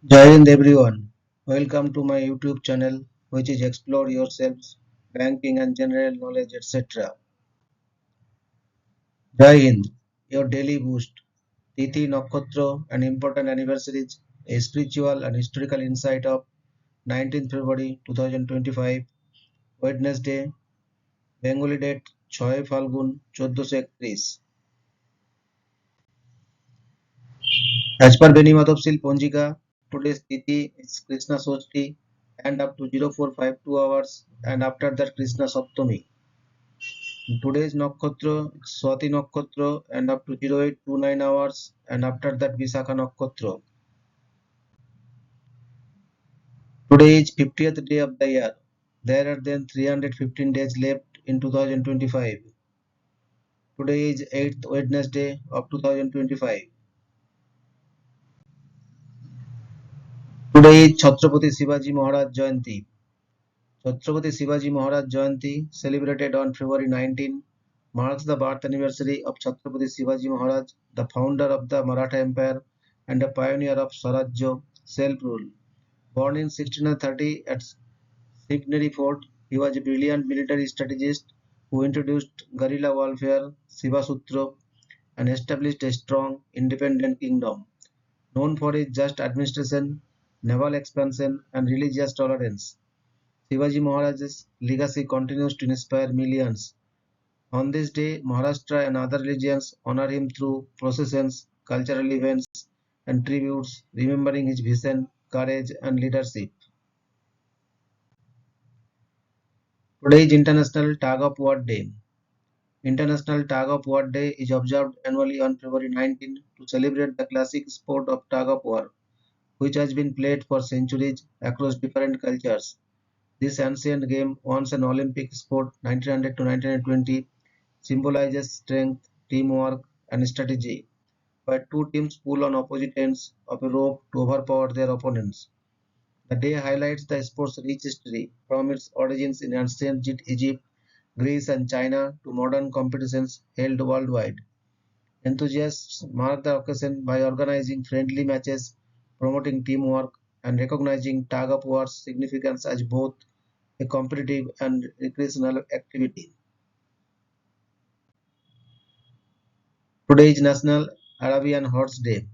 Jai Hind everyone. Welcome to my YouTube channel, which is Explore Yourselves, Banking and General Knowledge, etc. Jai Hind, your daily boost. Tithi, Nakshatra, and important anniversaries, a spiritual and historical insight of 19th February 2025, Wednesday, Bengali date 6 Falgun 1431. As per Beni Madhavsil Ponjika, today's Tithi is Krishna Sochti and up to 0452 hours, and after that Krishna Saptami. Today's Nakshatra Swati Nakshatra and up to 0829 hours, and after that Visakha Nakshatra. Today is 50th day of the year. There are then 315 days left in 2025. Today is 8th Wednesday of 2025. Today is Chhatrapati Shivaji Maharaj Jayanti. Chhatrapati Shivaji Maharaj Jayanti, celebrated on February 19, marks the birth anniversary of Chhatrapati Shivaji Maharaj, the founder of the Maratha Empire and a pioneer of Swarajya, self-rule. Born in 1630 at Shivneri Fort, he was a brilliant military strategist who introduced guerrilla warfare, Shivasutra, and established a strong, independent kingdom. Known for his just administration, naval expansion, and religious tolerance, Shivaji Maharaj's legacy continues to inspire millions. On this day, Maharashtra and other religions honor him through processions, cultural events, and tributes, remembering his vision, courage, and leadership. Today is International Tug of War Day. International Tug of War Day is observed annually on February 19 to celebrate the classic sport of tug of war, which has been played for centuries across different cultures. This ancient game, once an Olympic sport 1900 to 1920, symbolizes strength, teamwork, and strategy, where two teams pull on opposite ends of a rope to overpower their opponents. The day highlights the sport's rich history, from its origins in ancient Egypt, Greece, and China to modern competitions held worldwide. Enthusiasts mark the occasion by organizing friendly matches, promoting teamwork, and recognizing tug of war's significance as both a competitive and recreational activity. Today is National Arabian Horse Day.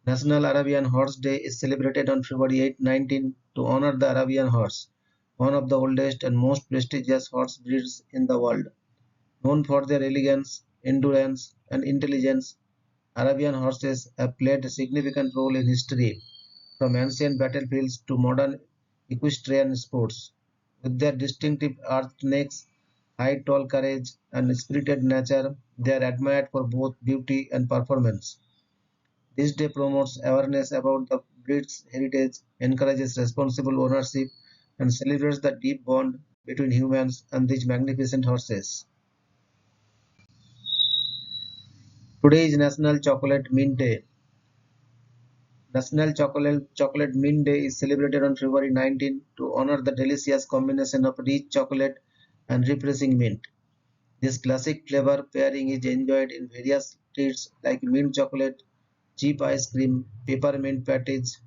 National Arabian Horse Day is celebrated on February 8, 19 to honor the Arabian horse, one of the oldest and most prestigious horse breeds in the world. Known for their elegance, endurance, and intelligence, Arabian horses have played a significant role in history, from ancient battlefields to modern equestrian sports. With their distinctive arched necks, high tall courage, and spirited nature, they are admired for both beauty and performance. This day promotes awareness about the breed's heritage, encourages responsible ownership, and celebrates the deep bond between humans and these magnificent horses. Today is National Chocolate Mint Day. National Chocolate Mint Day is celebrated on February 19 to honor the delicious combination of rich chocolate and refreshing mint. This classic flavor pairing is enjoyed in various treats like mint chocolate, cheap ice cream, peppermint patties,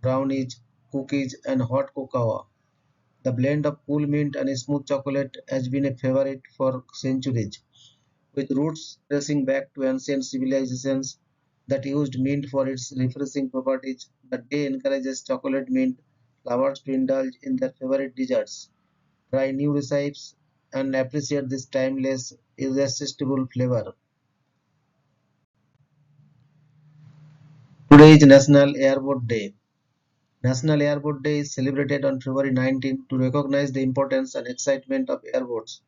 brownies, cookies, and hot cocoa. The blend of cool mint and smooth chocolate has been a favorite for centuries, with roots tracing back to ancient civilizations that used mint for its refreshing properties. The day encourages chocolate mint lovers to indulge in their favorite desserts, try new recipes, and appreciate this timeless, irresistible flavor. Today is National Airboat Day. National Airboat Day is celebrated on February 19 to recognize the importance and excitement of airboats,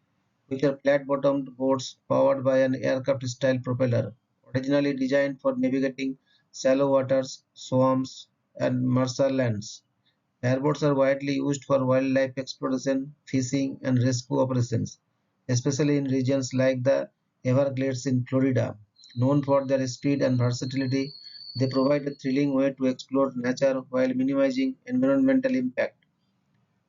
which are flat-bottomed boats powered by an aircraft-style propeller, originally designed for navigating shallow waters, swamps, and marshlands. Airboats are widely used for wildlife exploration, fishing, and rescue operations, especially in regions like the Everglades in Florida. Known for their speed and versatility, they provide a thrilling way to explore nature while minimizing environmental impact.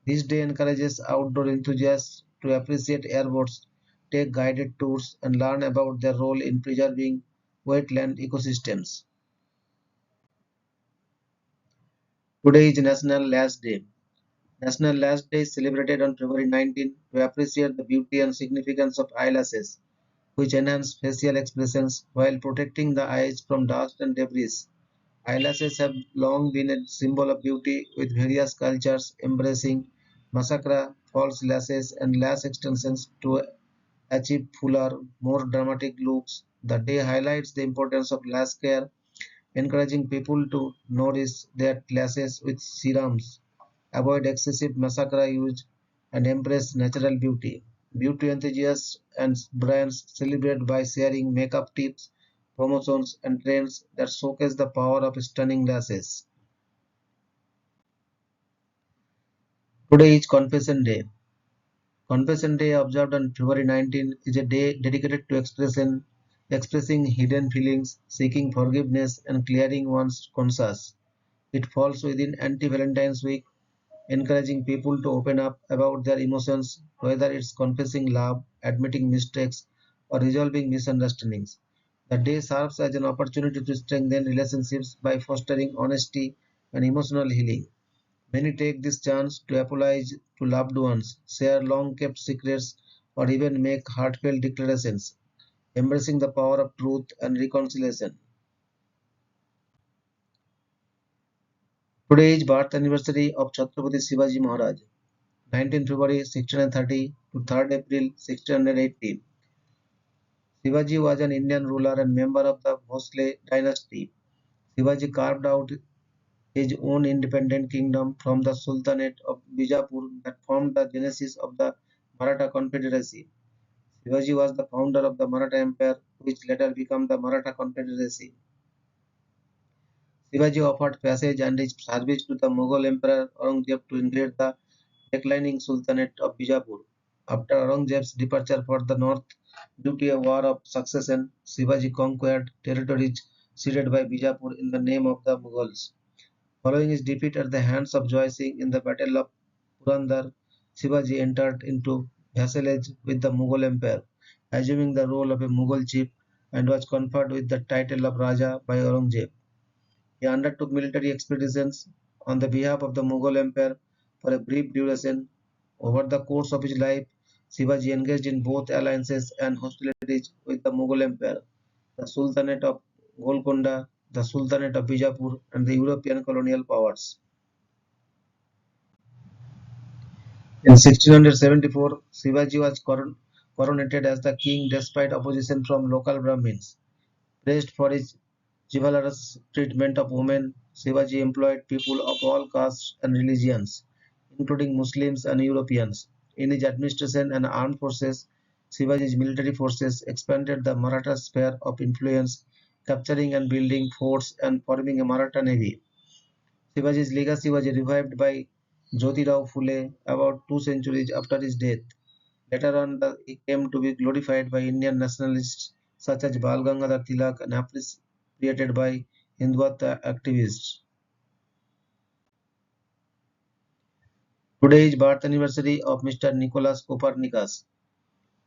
This day encourages outdoor enthusiasts to appreciate airboats, take guided tours, and learn about their role in preserving wetland ecosystems. Today is National Lash Day. National Lash Day is celebrated on February 19 to appreciate the beauty and significance of eyelashes, which enhance facial expressions while protecting the eyes from dust and debris. Eyelashes have long been a symbol of beauty, with various cultures embracing mascara, false lashes, and lash extensions to achieve fuller, more dramatic looks. The day highlights the importance of lash care, encouraging people to nourish their lashes with serums, avoid excessive mascara use, and embrace natural beauty. Beauty enthusiasts and brands celebrate by sharing makeup tips, promotions, and trends that showcase the power of stunning lashes. Today is Confession Day. Confession Day, observed on February 19, is a day dedicated to expressing hidden feelings, seeking forgiveness, and clearing one's conscience. It falls within Anti-Valentine's Week, encouraging people to open up about their emotions, whether it's confessing love, admitting mistakes, or resolving misunderstandings. The day serves as an opportunity to strengthen relationships by fostering honesty and emotional healing. Many take this chance to apologize to loved ones, share long kept secrets, or even make heartfelt declarations, embracing the power of truth and reconciliation. Today is birth anniversary of Chhatrapati Shivaji Maharaj, 19 February 1630 to 3rd April 1680. Shivaji was an Indian ruler and member of the Bhosle dynasty. Shivaji carved out his own independent kingdom from the Sultanate of Bijapur that formed the genesis of the Maratha Confederacy. Shivaji was the founder of the Maratha Empire, which later became the Maratha Confederacy. Shivaji offered passage and his service to the Mughal Emperor Aurangzeb to invade the declining Sultanate of Bijapur. After Aurangzeb's departure for the north due to a war of succession, Shivaji conquered territories ceded by Bijapur in the name of the Mughals. Following his defeat at the hands of Joy Singh in the Battle of Purandar, Shivaji entered into vassalage with the Mughal Empire, assuming the role of a Mughal chief, and was conferred with the title of Raja by Aurangzeb. He undertook military expeditions on the behalf of the Mughal Empire for a brief duration. Over the course of his life, Shivaji engaged in both alliances and hostilities with the Mughal Empire, the Sultanate of Golconda, the Sultanate of Bijapur, and the European colonial powers. In 1674, Shivaji was coronated as the king despite opposition from local Brahmins. Praised for his chivalrous treatment of women, Shivaji employed people of all castes and religions, including Muslims and Europeans. In his administration and armed forces, Shivaji's military forces expanded the Maratha sphere of influence, capturing and building forts and forming a Maratha navy. Shivaji's legacy was revived by Jyotirao Phule about 2 centuries after his death. Later on, he came to be glorified by Indian nationalists such as Bal Gangadhar Tilak and appreciated by Hindutva activists. Today is birth anniversary of Mr. Nicholas Copernicus,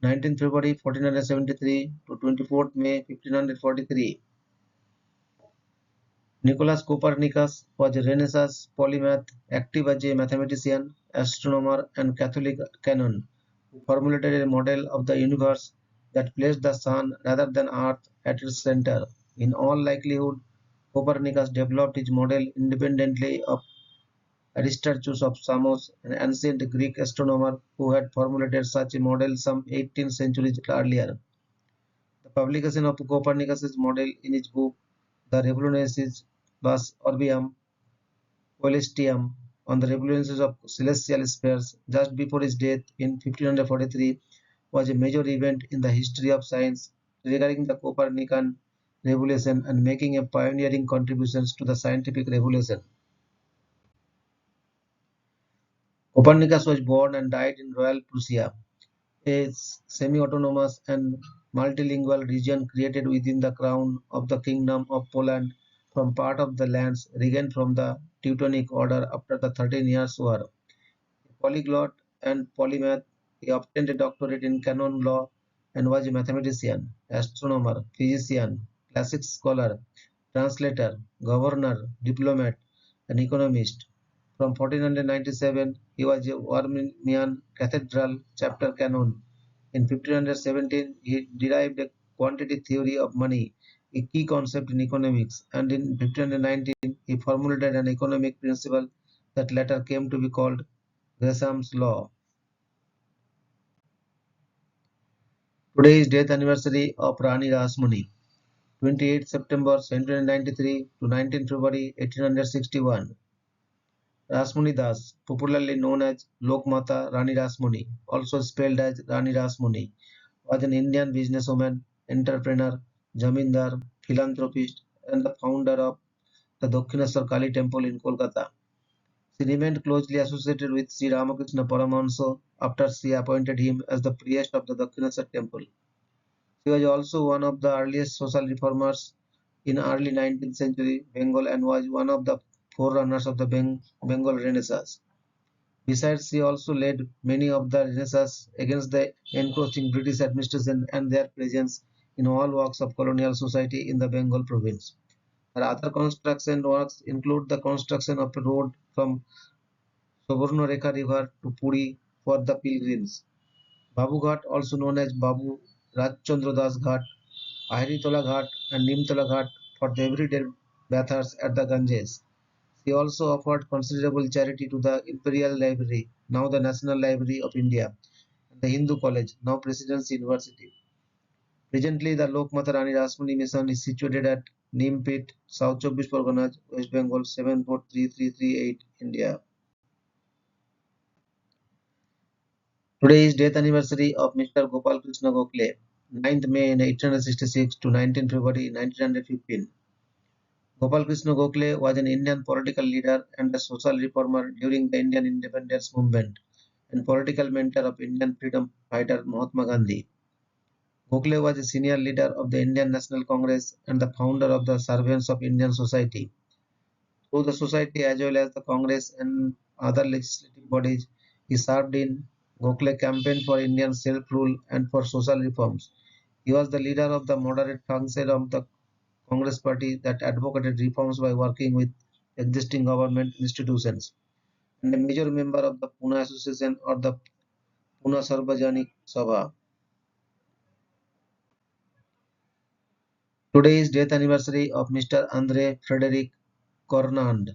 19 February 1473 to 24th May 1543. Nicholas Copernicus was a Renaissance polymath, active as a mathematician, astronomer, and Catholic canon, who formulated a model of the universe that placed the Sun rather than Earth at its center. In all likelihood, Copernicus developed his model independently of Aristarchus of Samos, an ancient Greek astronomer who had formulated such a model some 18 centuries earlier. The publication of Copernicus's model in his book The Revolutionis Bas Orbium Coelestium on the revolutions of celestial spheres just before his death in 1543 was a major event in the history of science, triggering the Copernican revolution and making a pioneering contributions to the scientific revolution. Copernicus was born and died in Royal Prussia, a semi-autonomous and multilingual region created within the crown of the Kingdom of Poland from part of the lands regained from the Teutonic Order after the 13 Years' War. A polyglot and polymath, he obtained a doctorate in canon law and was a mathematician, astronomer, physician, classics scholar, translator, governor, diplomat, an economist. From 1497, he was a Armenian cathedral chapter canon. In 1517, he derived a quantity theory of money, a key concept in economics, and in 1519, he formulated an economic principle that later came to be called Gresham's law. Today is death anniversary of Rani Rasmani, 28 September 1793 to 19 February 1861. Rasmani Das, popularly known as Lokmata Rani Rasmani, also spelled as Rani Rasmani, was an Indian businesswoman, entrepreneur, zamindar, philanthropist, and the founder of the Dakshineshwar Kali temple in Kolkata. She remained closely associated with Sri Ramakrishna Paramahansa after she appointed him as the priest of the Dakshineshwar temple. She was also one of the earliest social reformers in early 19th century Bengal and was one of the forerunners of the Bengal Renaissance. Besides, she also led many of the Renaissance against the encroaching British administration and their presence in all walks of colonial society in the Bengal province. Her other construction works include the construction of a road from Subarnarekha River to Puri for the pilgrims. Babu Ghat, also known as Babu Rajchandra Das Ghat, Ahiritola Ghat, and Nimtola Ghat for the everyday bathers at the Ganges. He also offered considerable charity to the Imperial Library, now the National Library of India, and the Hindu College, now Presidency University. Presently, the Lokmata Rani Rasmani Mission is situated at Nimpit, South Chobbish Parganas, West Bengal 743338, India. Today is death anniversary of Mr. Gopal Krishna Gokhale, 9th May 1866 to 19th February 1915. Gopal Krishna Gokhale was an Indian political leader and a social reformer during the Indian independence movement and political mentor of Indian freedom fighter Mahatma Gandhi. Gokhale was a senior leader of the Indian National Congress and the founder of the Servants of Indian Society. Through the society as well as the Congress and other legislative bodies, he served in Gokhale campaigned for Indian self-rule and for social reforms. He was the leader of the moderate faction of the Congress party that advocated reforms by working with existing government institutions, and a major member of the Pune Association or the Pune Sarvajanik Sabha. Today is death anniversary of Mr. Andre Frederic Cornand,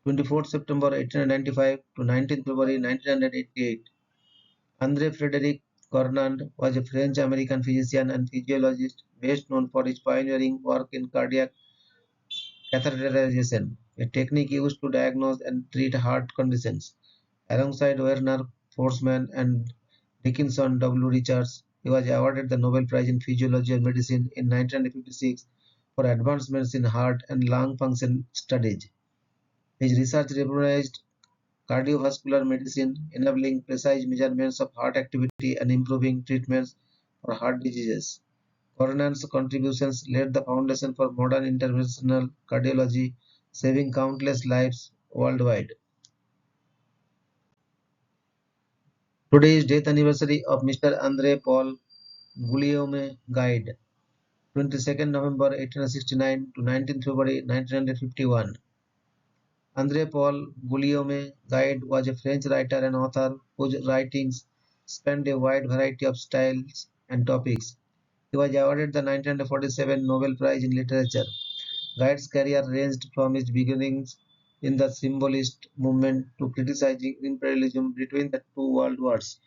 24th September 1895 to 19th February 1988. Andre Frederic Cornand was a French-American physician and physiologist best known for his pioneering work in cardiac catheterization, a technique used to diagnose and treat heart conditions. Alongside Werner Forsman and Dickinson W. Richards, he was awarded the Nobel Prize in Physiology and Medicine in 1956 for advancements in heart and lung function studies. His research revolutionized cardiovascular medicine, enabling precise measurements of heart activity and improving treatments for heart diseases. Coronan's contributions laid the foundation for modern interventional cardiology, saving countless lives worldwide. Today is death anniversary of Mr. Andre Paul Guillaume Guide, 22nd November 1869 to 19th February 1951. Andre Paul Guillaume Guide was a French writer and author whose writings spanned a wide variety of styles and topics. He was awarded the 1947 Nobel Prize in Literature. Guide's career ranged from his beginnings in the symbolist movement to criticizing imperialism between the two world wars.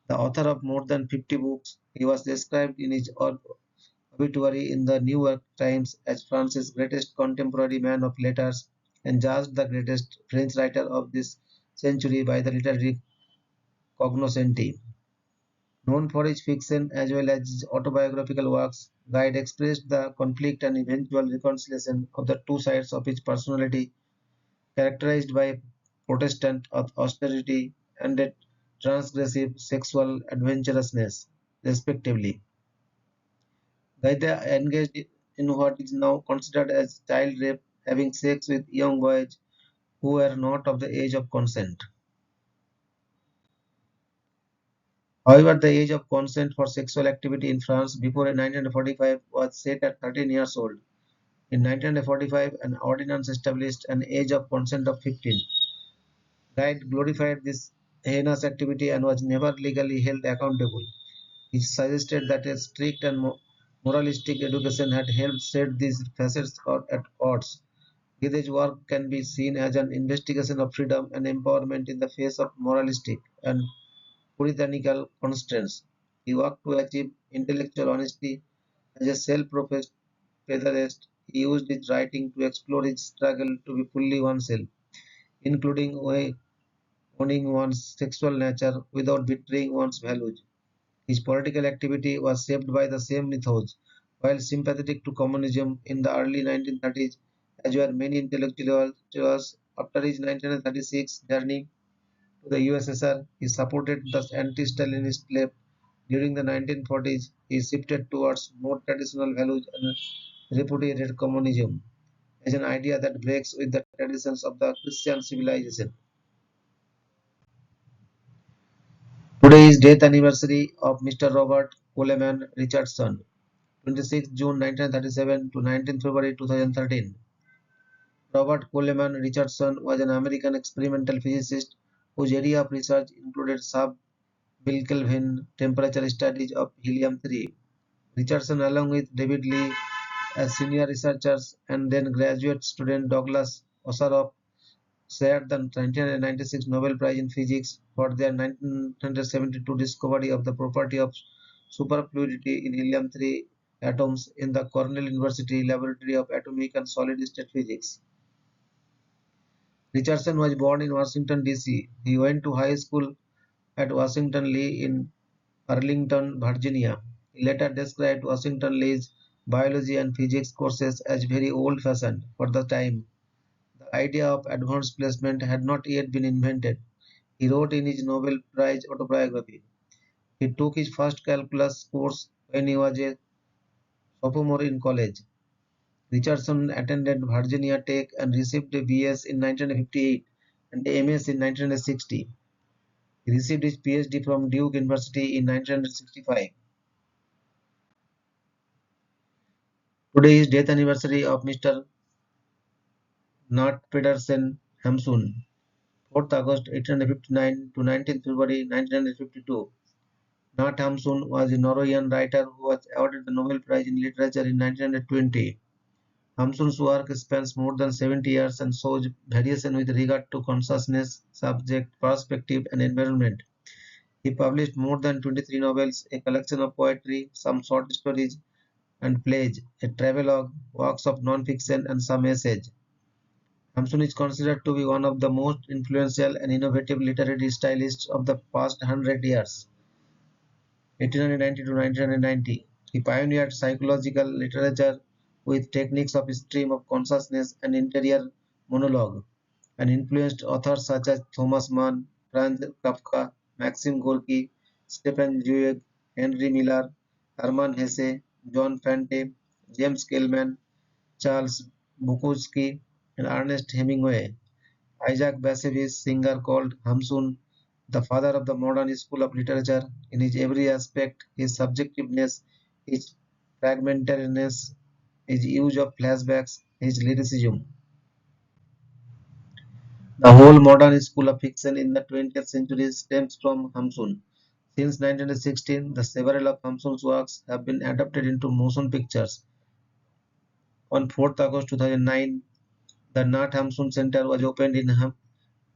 The author of more than 50 books, he was described in his obituary in the New York Times as France's greatest contemporary man of letters and judged the greatest French writer of this century by the literary cognoscenti. Known for his fiction as well as his autobiographical works, Guide expressed the conflict and eventual reconciliation of the two sides of his personality, characterized by Protestant austerity and a transgressive sexual adventurousness, respectively. Gaida engaged in what is now considered as child rape, having sex with young boys who were not of the age of consent. However, the age of consent for sexual activity in France before 1945 was set at 13 years old. In 1945, an ordinance established an age of consent of 15. Wright glorified this heinous activity and was never legally held accountable. He suggested that a strict and moralistic education had helped set these facets at odds. Gidey's work can be seen as an investigation of freedom and empowerment in the face of moralistic and puritanical constraints. He worked to achieve intellectual honesty. As a self-professed pederast, he used his writing to explore his struggle to be fully oneself, including owning one's sexual nature without betraying one's values. His political activity was shaped by the same ethos. While sympathetic to communism in the early 1930s, as were many intellectuals, after his 1936 journey to the USSR, he supported the anti-Stalinist left. During the 1940s, he shifted towards more traditional values and repudiated communism as an idea that breaks with the traditions of the Christian civilization. Today is death anniversary of Mr. Robert Coleman Richardson, 26 June 1937 to 19 February 2013. Robert Coleman Richardson was an American experimental physicist whose area of research included sub-Kelvin temperature studies of helium-3. Richardson, along with David Lee as senior researchers and then graduate student Douglas Osaroff, shared the 1996 Nobel Prize in Physics for their 1972 discovery of the property of superfluidity in helium-3 atoms in the Cornell University Laboratory of Atomic and Solid-State Physics. Richardson was born in Washington, D.C. He went to high school at Washington Lee in Arlington, Virginia. He later described Washington Lee's biology and physics courses as very old-fashioned for the time. The idea of advanced placement had not yet been invented. He wrote in his Nobel Prize autobiography. He took his first calculus course when he was a sophomore in college. Richardson attended Virginia Tech and received a BS in 1958 and a MS in 1960. He received his PhD from Duke University in 1965. Today is death anniversary of Mr. Nat Pedersen Hamsun, 4th August 1859 to 19th February 1952. Nat Hamsun was a Norwegian writer who was awarded the Nobel Prize in Literature in 1920. Hamsun's work spans more than 70 years and shows variation with regard to consciousness, subject, perspective, and environment. He published more than 23 novels, a collection of poetry, some short stories and plays, a travelogue, works of non-fiction, and some essays. Hamsun is considered to be one of the most influential and innovative literary stylists of the past 100 years. 1890 to 1990. He pioneered psychological literature with techniques of stream of consciousness and interior monologue, and influenced authors such as Thomas Mann, Franz Kafka, Maxim Gorky, Stephen Zweig, Henry Miller, Hermann Hesse, John Fante, James Kellman, Charles Bukowski, and Ernest Hemingway. Isaac Bashevis' singer called Hamsun the father of the modern school of literature in his every aspect, his subjectiveness, his fragmentariness, his use of flashbacks, his lyricism. The whole modern school of fiction in the 20th century stems from Hamsun. Since 1916, the several of Hamsun's works have been adapted into motion pictures. On 4th August 2009, the Nat Hamsun Center was opened in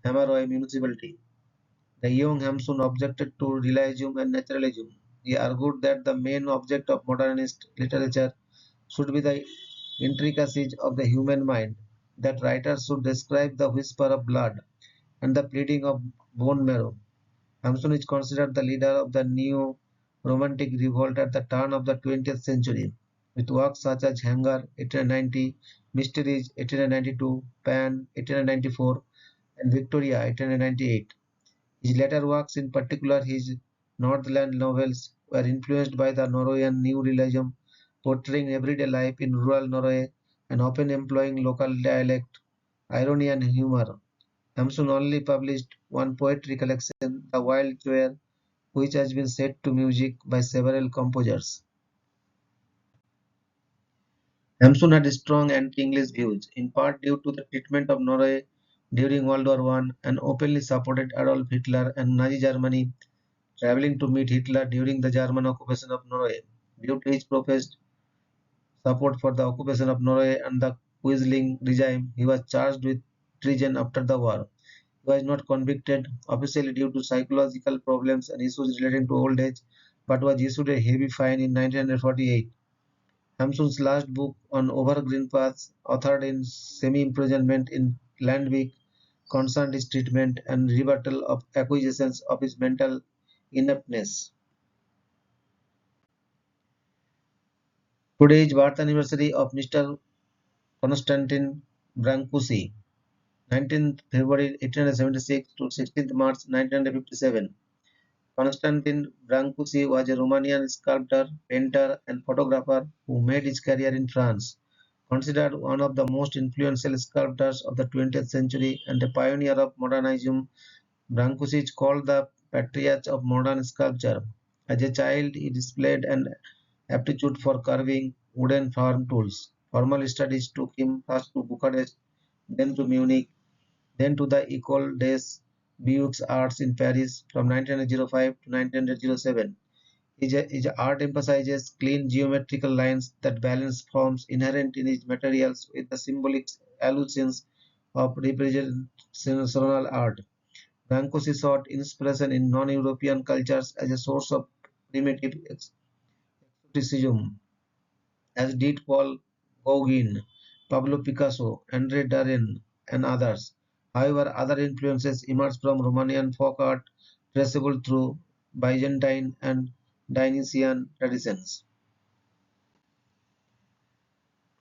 Hamaroi Municipality. The young Hamsun objected to realism and naturalism. He argued that the main object of modernist literature should be the intricacies of the human mind, that writers should describe the whisper of blood and the pleading of bone marrow. Hamsun is considered the leader of the neo-romantic revolt at the turn of the 20th century, with works such as Hanger 1890, Mysteries 1892, Pan 1894, and Victoria 1898. His later works, in particular his Northland novels, were influenced by the Norwegian New Realism, portraying everyday life in rural Norway and often employing local dialect, irony, and humor. Hamsun only published one poetry collection, The Wild Choir, which has been set to music by several composers. Hamsun had strong anti-English views, in part due to the treatment of Norway during World War I, and openly supported Adolf Hitler and Nazi Germany, traveling to meet Hitler during the German occupation of Norway. Due to his professed support for the occupation of Norway and the Quisling regime, he was charged with treason after the war. He was not convicted officially due to psychological problems and issues relating to old age, but was issued a heavy fine in 1948. Hamsun's last book on Over Green Paths, authored in semi-imprisonment in Landwick, concerned his treatment and rebuttal of accusations of his mental ineptness. Today is birth anniversary of Mr. Konstantin Brancusi, 19th February 1876 to 16th March 1957. Constantin Brancusi was a Romanian sculptor, painter, and photographer who made his career in France. Considered one of the most influential sculptors of the 20th century and a pioneer of modernism, Brancusi is called the patriarch of modern sculpture. As a child, he displayed an aptitude for carving wooden farm tools. Formal studies took him first to Bucharest, then to Munich, then to the École des Beaux Arts in Paris from 1905 to 1907. His art emphasizes clean geometrical lines that balance forms inherent in his materials with the symbolic allusions of representational art. Brancusi sought inspiration in non-European cultures as a source of primitive exoticism, as did Paul Gauguin, Pablo Picasso, André Derain, and others. However, other influences emerged from Romanian folk art traceable through Byzantine and Dionysian traditions.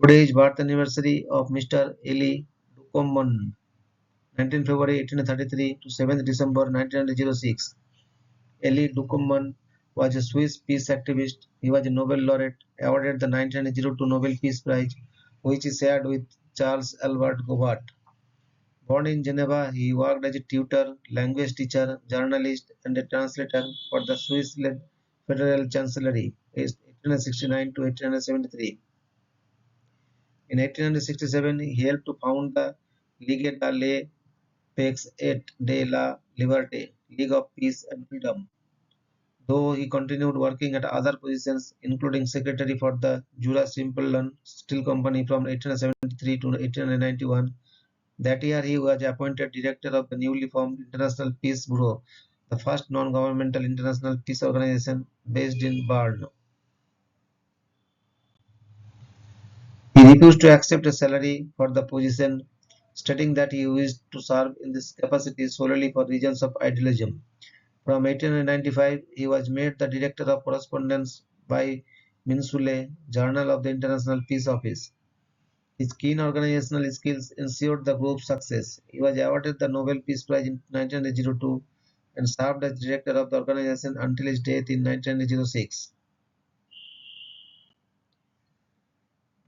Today is birth anniversary of Mr. Elie Ducommun, 19 February 1833 to 7 December 1906. Elie Ducommun was a Swiss peace activist. He was a Nobel laureate, awarded the 1902 Nobel Peace Prize, which he shared with Charles Albert Goubart. Born in Geneva, he worked as a tutor, language teacher, journalist, and a translator for the Swiss-led Federal Chancellery, aged 1869 to 1873. In 1867, he helped to found the Ligue de la Paix et de la Liberté, League of Peace and Freedom, though he continued working at other positions, including secretary for the Jura Simplon Steel Company from 1873 to 1891. That year, he was appointed director of the newly formed International Peace Bureau, the first non-governmental international peace organization based in Bern. He refused to accept a salary for the position, stating that he wished to serve in this capacity solely for reasons of idealism. From 1895, he was made the director of correspondence by Minsule, Journal of the International Peace Office. His keen organizational skills ensured the group's success. He was awarded the Nobel Peace Prize in 1902 and served as director of the organization until his death in 1906.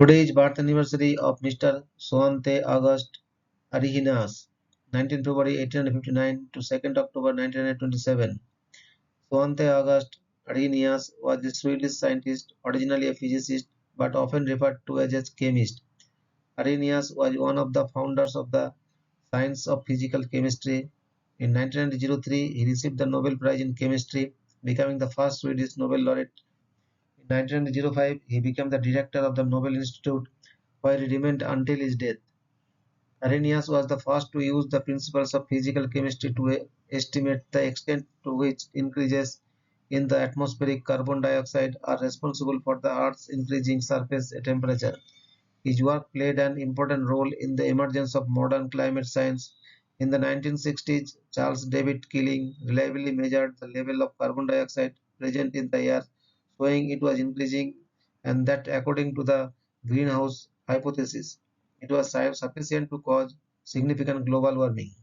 Today is birth anniversary of Mr. Soante August Arihinas, 19 February 1859 to 2nd October 1927. Svante August Arrhenius was a Swedish scientist, originally a physicist, but often referred to as a chemist. Arrhenius was one of the founders of the science of physical chemistry. In 1903, he received the Nobel Prize in Chemistry, becoming the first Swedish Nobel laureate. In 1905, he became the director of the Nobel Institute, where he remained until his death. Arrhenius was the first to use the principles of physical chemistry to estimate the extent to which increases in the atmospheric carbon dioxide are responsible for the Earth's increasing surface temperature. His work played an important role in the emergence of modern climate science. In the 1960s, Charles David Keeling reliably measured the level of carbon dioxide present in the air, showing it was increasing and that according to the greenhouse hypothesis, it was sufficient to cause significant global warming.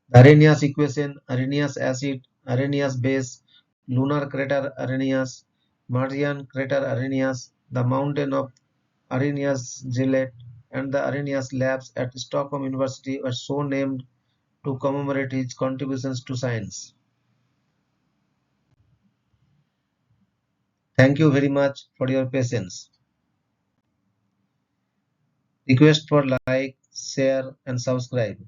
The Arrhenius equation, Arrhenius acid, Arrhenius base, lunar crater Arrhenius, Martian crater Arrhenius, the mountain of Arrhenius Gillette, and the Arrhenius Labs at Stockholm University were so named to commemorate his contributions to science. Thank you very much for your patience. Request for like, share and subscribe.